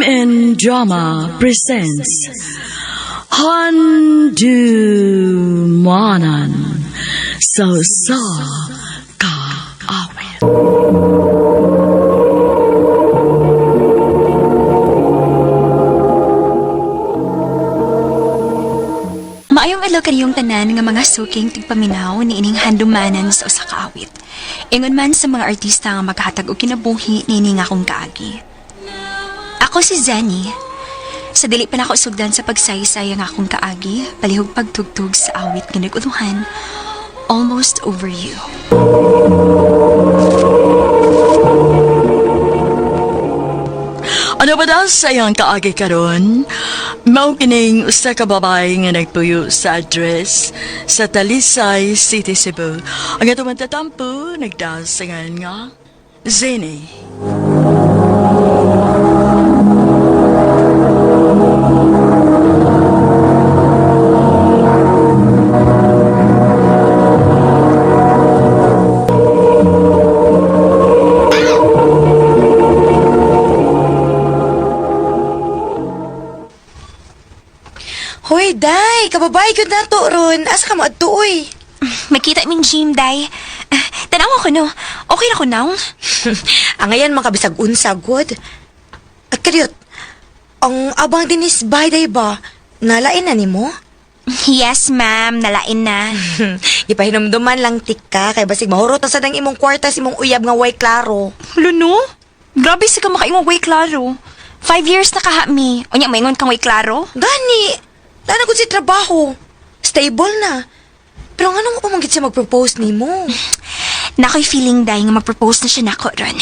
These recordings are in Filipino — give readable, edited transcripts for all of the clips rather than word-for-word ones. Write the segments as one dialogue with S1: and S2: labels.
S1: and Drama presents Handumanan sa Kaawit.
S2: Maayong adlaw kaniyong tanan nga mga suking tigpaminaw ni ining handumanan sa usa ka awit. Ingon man sa mga artista nga maghatag og kinabuhi ni ining akong kaagi. Ako si Zani. Sa dili pa nako sugdan sa pagsaysay ang akong kaagi, palihog pagtugtog sa awit nga nag-utuhan, Almost Over You.
S1: Ano ba daw sayang kaagi karon? Mao kining usa ka babae nga nagpuyo sa address sa Talisay City, Cebu. Ang atong tatampo nagdasangan nga Zeni.
S3: Hoy, day! Kababay ko na to, Ron. Asa ka mo adto, uy?
S2: Makita ming gym, day. Tanaw ako, no? Okay na ko now?
S3: Ang ngayon, makabisag unsa, good. At karyot, ang abang dinis bay, day ba? Nalain na ni mo?
S2: Yes, ma'am. Nalain na.
S3: Ipahinumduman lang tika, kay basig mahurot na sa dang imong kwartas imong uyab nga way klaro.
S2: Luno? Grabe sa ka makaingong way klaro. 5 years na kahami. O niya, maingon kang way klaro?
S3: Gani! Tana ko si trabaho. Stable na. Pero nga nung umangit siya mag-propose ni mo?
S2: Nako'y feeling day nga mag-propose na siya nako, Ron.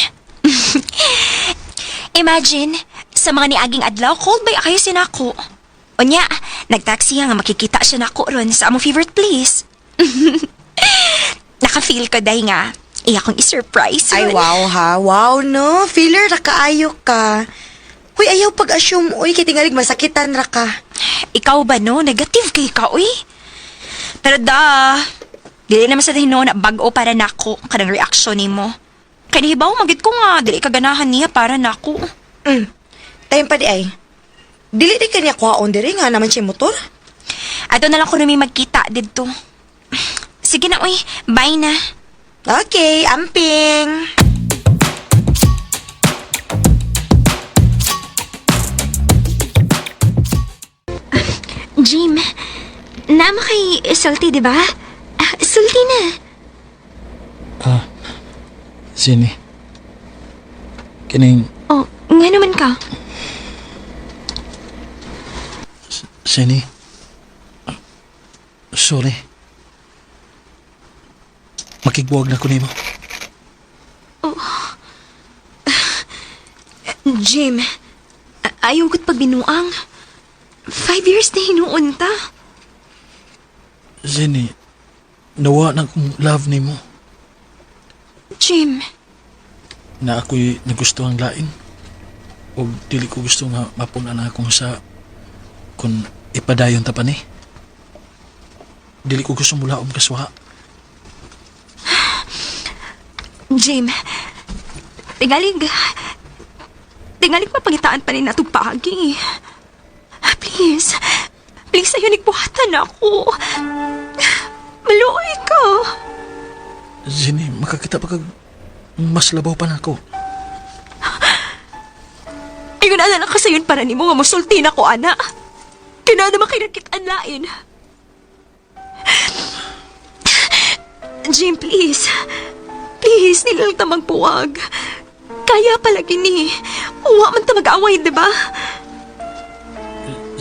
S2: Imagine, sa mga niaging adlaw, cold by kayo si nako. O niya, nag-taxi nga makikita siya nako, Ron, sa among favorite place. Naka-feel ko day nga, iya kong i-surprise,
S3: Ay,
S2: Ron.
S3: wow ha. Wow, no? Feeler ra kaayo ka. Huy, ayaw pag-assume, uy, kay tingalig masakitan ra ka.
S2: Ikaw ba, no? Negative kay ka, uy. Pero dili naman sa hino na bag-o para nako kanang reaksyon ni mo. Kaya nihibaw, magit ko nga, dili kaganahan niya para nako.
S3: Tayo pa di ay. Dili di kanya kwaon diri nga naman siya motor.
S2: Ato na lang ko nami magkita dito. Sige na, uy. Bye na.
S3: Okay, amping.
S2: Jim, nama kay salty, di ba? Salty na.
S4: Zini. Kining,
S2: Oh, nga naman ka.
S4: Zini. Sorry. Makigbuwag na ko nimo.
S2: Jim, ayaw ko't pagbinuang. 5 years na hinuon ta.
S4: Zini, nawa na kong love nimo
S2: Jim,
S4: na ako'y nagusto ang lain. O dili ko gusto nga mapunan na akong sa kung ipadayon ta pa ni. Dili ko gusto mula kaswa.
S2: Jim, tingalig mapagitaan pa rin natong pagi. Please, sa'yo nagbuhatan ako. Maluoy ka.
S4: Zini, makakita pa kag mas labaw pa na ako.
S2: Ayun na lang ka sa'yo para ni mo nga musulti na ko, ana. Kaya naman kinakitaan lain. Jim, please. Please, nilang ta magbuwag. Kaya palagi ni. Uwa man ta mag-away, diba?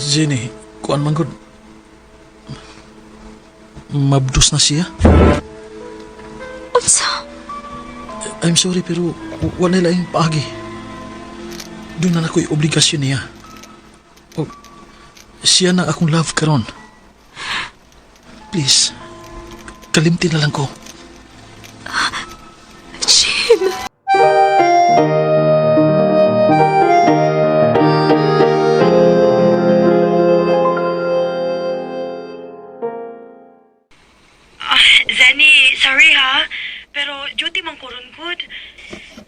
S4: Zini, kuan man gud. Mabdus na siya.
S2: Unsa?
S4: I'm sorry pero wala laing paagi. Doon na ako'y obligasyon niya. O, siya na akong love karon. Please, kalimti na lang ko.
S2: Jim.
S3: Zani, sorry ha. Pero duty man kuron good.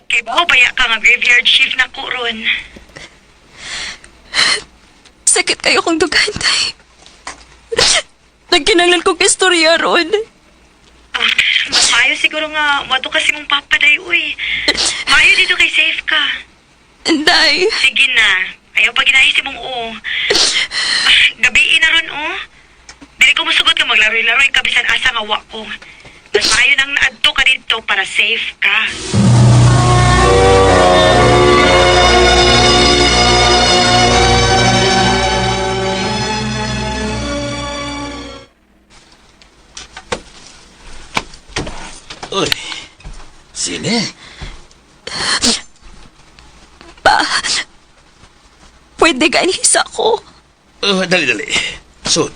S3: Kay bao baya ka nga graveyard shift na kuron.
S2: Sakit kayo kong dugan, day. Nagkinanglan kong istorya ron.
S3: Mas maayo siguro nga, mato kasi mong papaday, uy. Maayo dito kay safe ka.
S2: Day,
S3: Sige na. Ayaw pa ginaisip mong oo. Gabi na ron, oh. Dili ko masugot ka maglaroy-laroy ka bisan asa nga wa ko. Mas maayo nang naadto ka dito para safe ka.
S5: Uy, sini.
S2: pwede ka inihisa ko.
S5: Dali. Sud.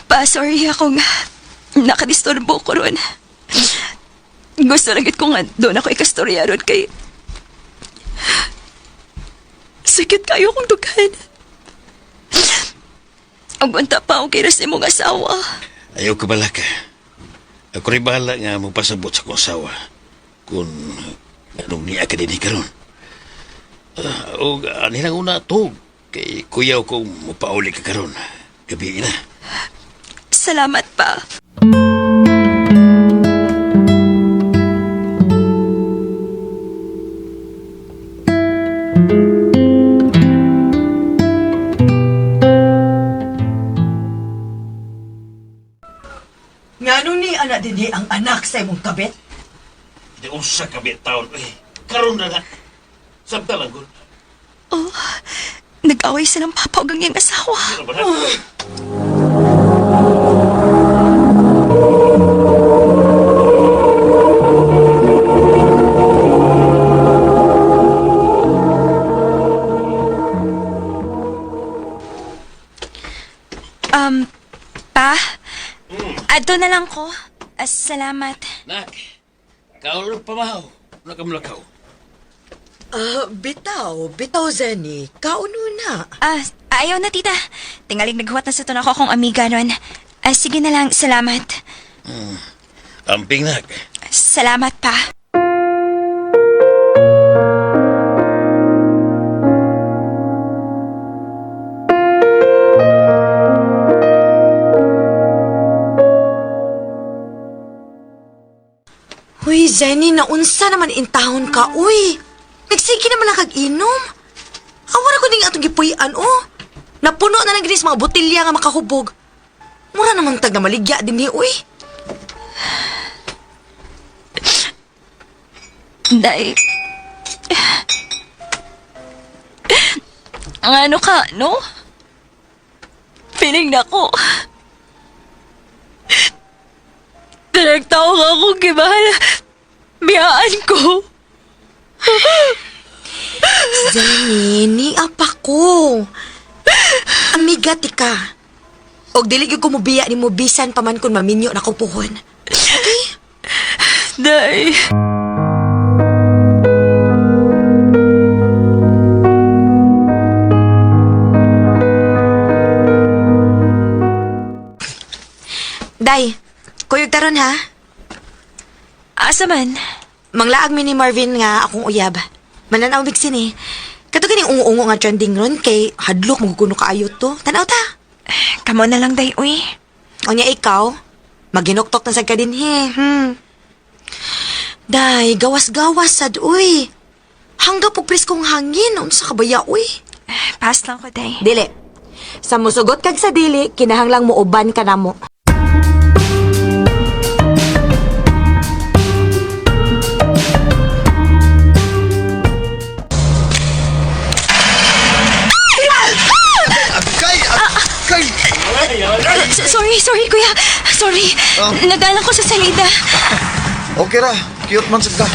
S2: Pa, sorry ako nga. Nakadisturbo ko ron. Gusto lang ko nga doon ako ikastorya ron kay... Sakit kayo kong dugan. Ang banta pa akong kiras mong asawa.
S5: Ayaw ka bala ka. Ako rin bahala nga magpasabot sa kong asawa kung anong niya ka din karon. O anilang una to kay kuyaw ko mapauli ka karon. Gabi na.
S2: Salamat pa.
S6: Ngano ni anak din ang anak sa imong kabit?
S5: Di unsa ka taon. Karon na na. Samtalang ko.
S2: Nag-away silang papa o gangyang asawa.
S5: Ano ba na?
S2: Pa? Ato na lang ko. Salamat.
S5: Nak, kaulog pamahaw. Wala ka mulakaw.
S6: Bitaw, Zenny. Kauno na.
S2: Ayaw na, tita. Tingaling naghuwat na sa to na ako akong amiga nun. Sige na lang, salamat.
S5: Amping nak.
S2: Salamat pa.
S3: Uy, Zenny, naunsa naman intahon ka, uy. Nagsige naman lang kag-inom. Awara ko din atong gipuy-an, oh. Napuno na lang ginis mga botilya nga makahubog. Mura namang tag na maligya din ni, uy.
S2: Day. Ang ano ka, no? Piling na ko. Tinagtawag ako kibahal. Biyaan ko.
S3: Zenny, ni apa ko. Amiga ti ka. Og dili gyud ko mubiya ni mo bisan pa man kun maminyo na ko puhon.
S2: Day.
S3: Day, kuyog taron ha.
S2: Asa man?
S3: Manglaag mi ni Marvin nga akong uyab. Mananaw mig sini. Kato kining ungo-ungo nga trending ron kay hadlok maguguno kaayo to. Tanaw ta.
S2: Kamo na lang, day, uy.
S3: O niya ikaw, maginoktok na sa kadinhi. Day, gawas-gawas sad, uy. Hangga po kong hangin. Unsa ka baya, uy?
S2: Pass lang ko, day.
S3: Dili. Sa musugot kag sa dili, kinahanglang mo uban ka na mo.
S2: Sorry, kuya. Sorry. Nadalang ko sa salida.
S7: Okay ra, cute man sad ka.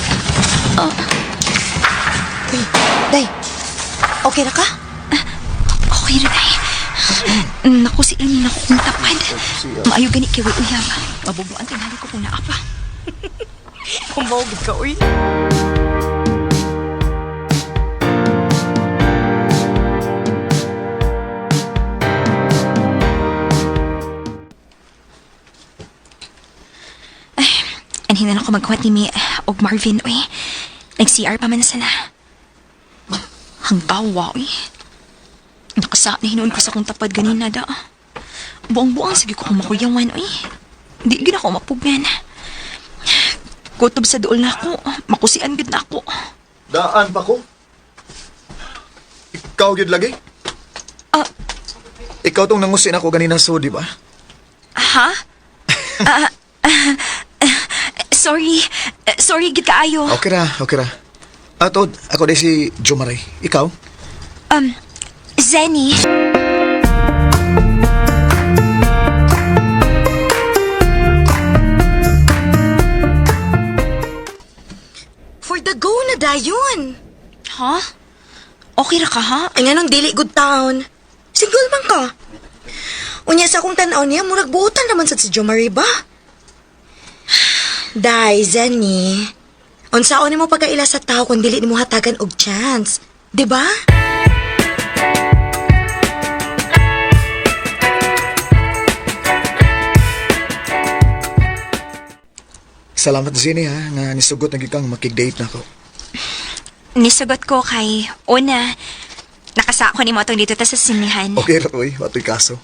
S3: Uy, Day. Okay na ka?
S2: Okay na, day. Naku, sila ni naku kong tapad. Maayo gani kiwi uyab. Mabubuan tingali ko kung naapa.
S3: Kumawag ka, uy.
S2: Anhin na lang ko magkuhat ni Mi og Marvin, uy. Nag-CR pa man sila. Hanggawa, eh. Nakasa na hinuon ko sa kong tapad ganina da. Buang-buang sige ko kung makuyawan, eh. Di gina ako mapugyan. Kutob sa dool na ako. Makusian gid na ako.
S7: Daan pa ko. Ikaw gid lagi?
S2: Ah.
S7: Ikaw tong nangusin ako ganina so, di ba?
S2: Ha? Sorry. Sorry, gid kaayo.
S7: Okay ra. Atod, ako di si Jomaray. Ikaw?
S2: Zenny.
S3: For the go na dayon.
S2: Ha? Okay ra ka, ha?
S3: Ay nga nung dili good town. Single man ka. Unya sa akong tanaw niya, murag buutan naman sa si Jo Marie ba? Day, Zenny. Unsaon ni mo pagkaila sa tao kung dili ni mo hatagan og chance. Di ba?
S7: Salamat Zini ha, nga nisugot na kang makig-date na ako.
S2: Nisugot ko kay una. Nakasa ko ni mo itong dito ta sa sinihan.
S7: Okay ra, uy. Wato'y kaso.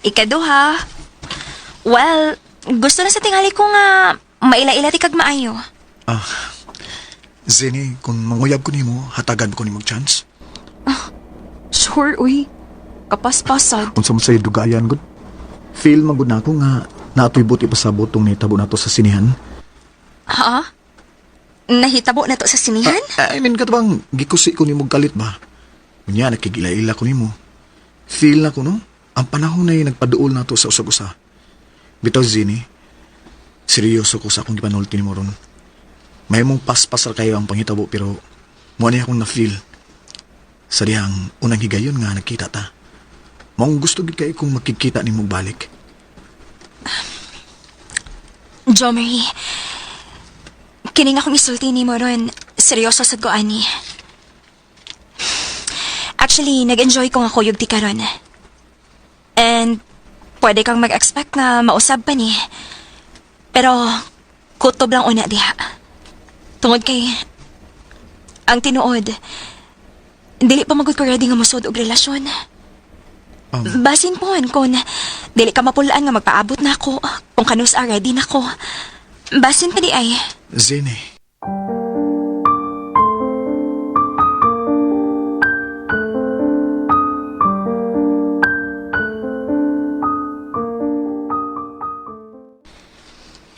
S2: Ikaduha. Well, gusto na sa tingali ko nga maila-ila ti kag maayo.
S7: Zini, kung manguyab ko nimo, hatagan ko nimo chance.
S2: Sure, uy. Kapaspasad.
S7: Kung sa dugayan, good. Feel magud na ako nga naato'y buti pa sa botong ni tabo na to sa sinihan.
S2: Ha? Nahitabo na to sa sinihan?
S7: I mean, katabang gikusi ko nimo kalit ba? Kunya, nakigila-ila ko nimo. Feel na ko, no? Ang panahon na nagpaduol na to sa usag-usa. Bitaw, Zini, seryoso ko sa akong gipanulti nimo ron. May mong paspasar kayo ang panghitabo pero mo niya akong na-feel. Sa diyang unang higayon nga nakita ta. Maong gusto gid kayo kung makikita ni mong balik.
S2: Jo Marie, kining akong isulti ni mo ron, seryoso sad ko ani. Actually, nag-enjoy ko nga kuyog ti karon. And pwede kang mag-expect na mausab pa ni. Pero kutob lang una diha. Tungod kay ang tinuod, dili pa magud ko ready nga musud og relasyon. Basin po kung dili ka mapulaan nga magpaabot na ako, kung kanus ready na ko. Basin pa di ay.
S7: Zini,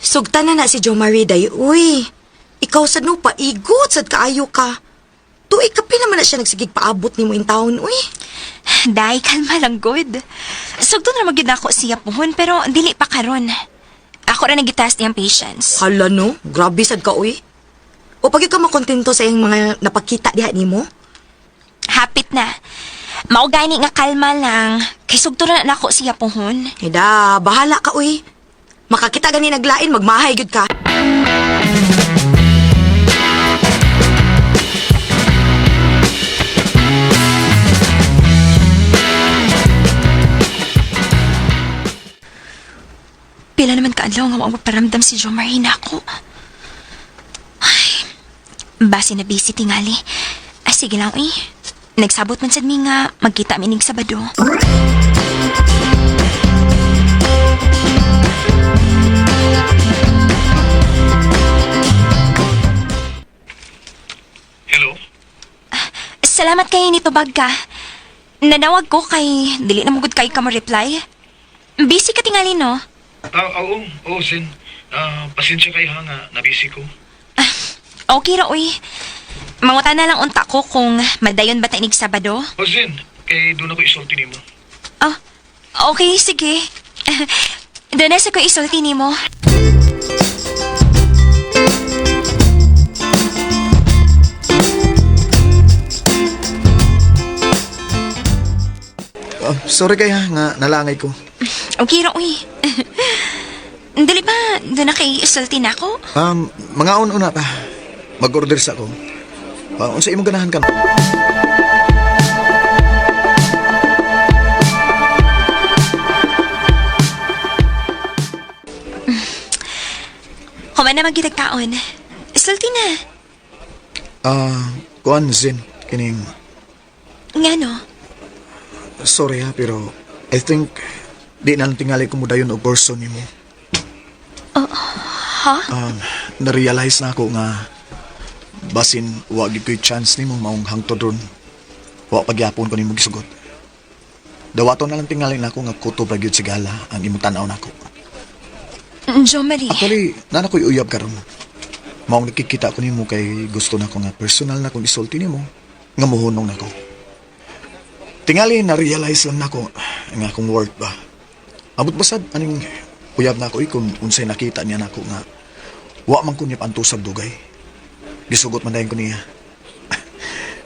S3: Sugtan na si Jo Marie day, uy. Ikaw sad no paigot sad kaayo ka. Tuig ka naman na siya nagsigig paabot ni mo in taon, uy.
S2: Day, kalma lang good. Sugto na magid ako siya pohon pero dili pa karon. Ako ra nagitest niyang patience.
S3: Hala no, grabe sad ka, uy. O pag ka makontento sa iyang mga napakita diha ni mo?
S2: Hapit na. Mao gani nga kalma lang. Kay sugto na ako siya pohon.
S3: Hida, bahala ka, uy. Makakita gani naglain, magmahay gud ka.
S2: Pila naman kaadlaw nga magparamdam si Jo Marie na ako. Ay, basi na busy tingali. Ay, sige lang, uy. Nagsabot man sad mi nga magkita minig Sabado.
S4: Hello?
S2: Salamat kay nito bagka. Nanawag ko kay dili na mugod kay ka mo reply. Busy ka tingali, no?
S4: Oo, Zen. Pasensya kayo ha nga, nabisi ko.
S2: Okay ra, uy. Mangutan na lang unta ko kung madayon ba tainig Sabado.
S4: Zen, kay doon ako isulti nimo.
S2: Oh, okay, sige. Doon na sa ko isulti ni mo.
S7: Sorry kaya nga nalangay ko.
S2: Okay ra, uy. Dali ba, doon na kay isulti na ako?
S7: Mga una pa. Mag-order sa ako. Unsa imong ganahan ka?
S2: Human na magitagtaon. Isulti na.
S7: Kuan Zin, kining,
S2: Nga no?
S7: sorry ha, pero I think di na lang tingali ko mo dayon o person ni mo.
S2: Ha?
S7: Na-realize na ako nga basin wa gid ko'y chance ni mo maong hangtod ron. Wa pagyapon ko ni mo gisugot. Dawaton na lang tingali na ako nga kutob ra gyud sigala ang imong tan-aw nako.
S2: Jo Marie.
S7: Actually, nana ko'y uyab karon. Maong nakikita ko nimo kay gusto na ko nga personal na kong isulti nimo nga muhunong nako. Tingali na-realize lang nako nga akong work ba. Abot basad aning uyab na ko kung unsay nakita niya nako nga wa man ko niya pantusag dugay. Gisugot man dayon ko niya.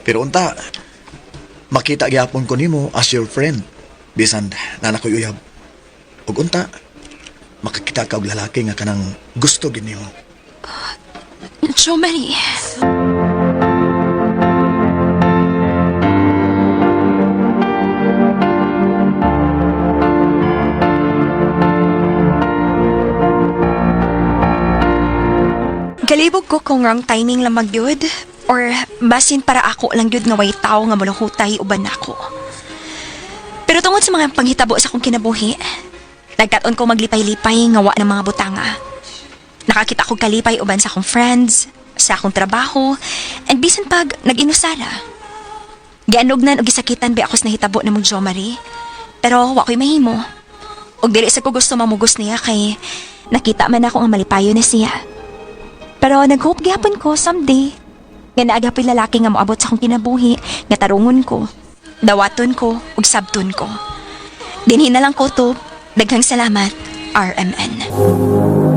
S7: Pero unta makita gyapon ko nimo as your friend. Bisan nana ko'y uyab. Ug unta makakita ka og lalaki nga kanang gusto gid nimo.
S2: Jo Marie. Galibog ko kung wrong timing lang magyud or basin para ako lang yun nga way tao nga malahutay uban ako. Pero tungod sa mga panghitabo sa akong kinabuhi, nagkaton ko maglipay-lipay nga wa ng mga butanga. Nakakita ko kalipay uban sa akong friends, sa akong trabaho, and bisan pag nag-inusara. Gianugnan o gisakitan ba ako sa nahitabo na mong Jo Marie, pero wa ko'y mahimo. Og dili sa ko gusto mamugos niya kay nakita man ako nga malipayo na siya. Pero nag-hope gyapon ko someday nga naagapay lalaki nga moabot sa akong kinabuhi nga tarungon ko, dawaton ko ug sabton ko. Dinhi na lang ko to. Daghang salamat, RMN.